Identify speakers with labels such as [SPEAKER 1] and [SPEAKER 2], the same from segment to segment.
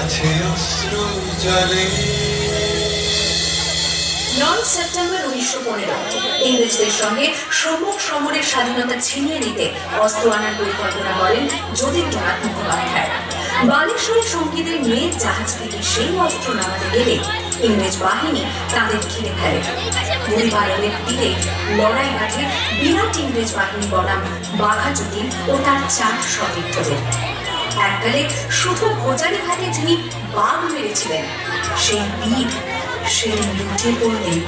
[SPEAKER 1] আছে অশ্রু জলে।
[SPEAKER 2] 9 সেপ্টেম্বর 1915 ইংরেজদের সঙ্গে সম্মুখ সমরের স্বাধীনতা ছিনিয়ে নিতে অস্ত্র আনার পরিকল্পনা করেন যতীন্দ্রনাথ মুখোপাধ্যায়। বালেশ্বরী সঙ্গীদের নিয়ে জাহাজ থেকে সেই অস্ত্র নামাতে গেলে ইংরেজ বাহিনী তাদের ঘিরে ফেলে। বুড়িবাড়লের তীরে লড়াই ঘাটে বিরাট ইংরেজ বাহিনী বনাম বাঘা যতীন ও তার 4 সতীর্থদের। এককালে শুধু ভোজালি ঘাটে যিনি বাঘ মেরেছিলেন সেই বীর সেদিন লুটিয়ে পড়লেন।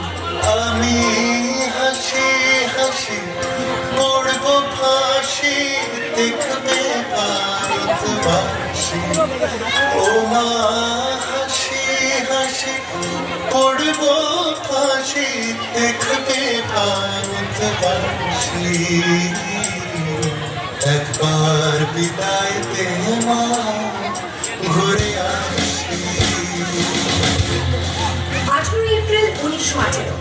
[SPEAKER 1] আমি হাসি হাসি পড়ব ফাঁসি, দেখবে ভারতবাসী। ও মা হাসি হাসি পড়ব ফাঁসি, দেখবে ভারতবাসী। একবার বিদায় দে মা, ঘুরে আসি।
[SPEAKER 2] 18 এপ্রিল 1918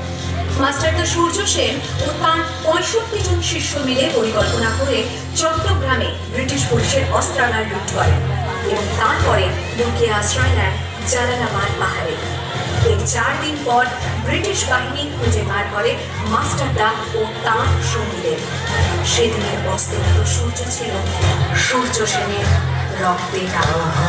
[SPEAKER 2] মাস্টারদা সূর্য সেন ও তাঁর 65 জন শিষ্য মিলে পরিকল্পনা করে চট্টগ্রামে ব্রিটিশ পুলিশের অস্ত্রাগার লুট করেন এবং তারপরে লুকিয়ে আশ্রয় নেন জালালাবাদ পাহাড়ে। এর 4 দিন পর ব্রিটিশ বাহিনী খুঁজে বার করে মাস্টারদা ও তাঁর সঙ্গীদের। সেদিনের অস্তমিত সূর্য ছিল সূর্য সেনের রক্তে রাঙা।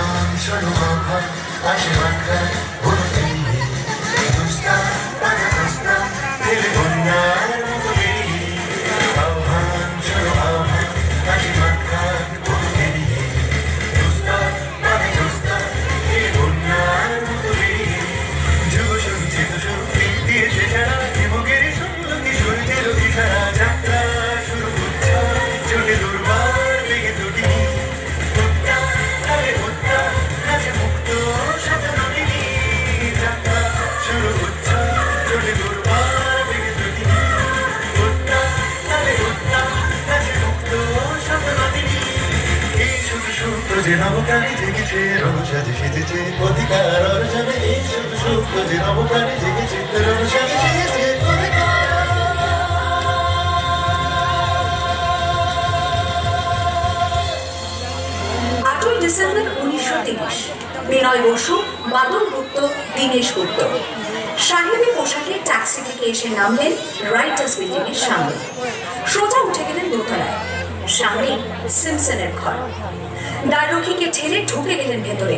[SPEAKER 1] যে নবকারী জেগেছে, রণসাজে সেজেছে, অধিকার অর্জনে এই শুধু সুপ্ত। যে নবকারী জেগেছে, রণসাজে সেজেছে, অধিকার।
[SPEAKER 2] 8 ডিসেম্বর 1930 বিনয় বসু, বাদল গুপ্ত, দীনেশ গুপ্ত সাহেবী পোশাকে ট্যাক্সি থেকে এসে নামলেন রাইটার্স বিল্ডিং এর সামনে। সোজা উঠে গেলেন দোতলায়। সামনে সিমসনের ঘর। দ্বাররক্ষীকে ঠেলে ঢুকে গেলেন ভেতরে।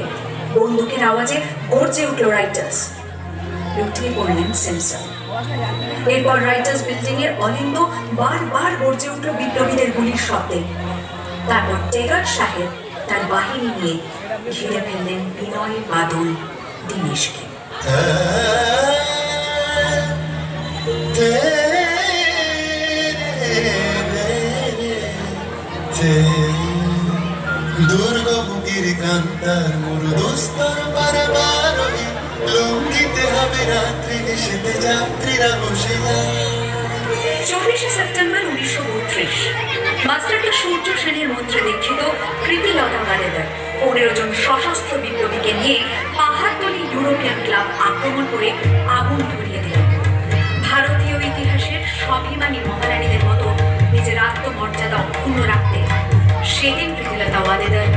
[SPEAKER 2] বন্দুকের আওয়াজে গর্জে উঠল রাইটার্স। লুটিয়ে পড়লেন সিমসন। এরপর রাইটার্স বিল্ডিং এর অলিন্দ বারবার গর্জে উঠল বিপ্লবীদের গুলির শব্দে। তারপর টেগার সাহেব তার বাহিনী নিয়ে ঘিরে ফেললেন বিনয়, বাদল, দীনেশকে।
[SPEAKER 1] দুর্গমুখীর কান্তার মরুদুস্তর বারবার লঙ্ঘিতে হবে রাত্রি নিষেধে যাত্রীরা বসে।
[SPEAKER 2] 24 সেপ্টেম্বর 1932 মাস্টারদা সূর্য সেনের মন্ত্রে দীক্ষিত প্রীতিলতা ওয়ালেদার 15 জন সশস্ত্র বিপ্লবীকে নিয়ে পাহাড়তলি ইউরোপিয়ান ক্লাব আক্রমণ করে আগুন ধরিয়ে দিল। ভারতীয় ইতিহাসের স্বাভিমানী মহারানীদের মতো নিজের আত্মমর্যাদা অক্ষুণ্ণ রাখতে সেদিন প্রীতিলতা ওয়ালেদার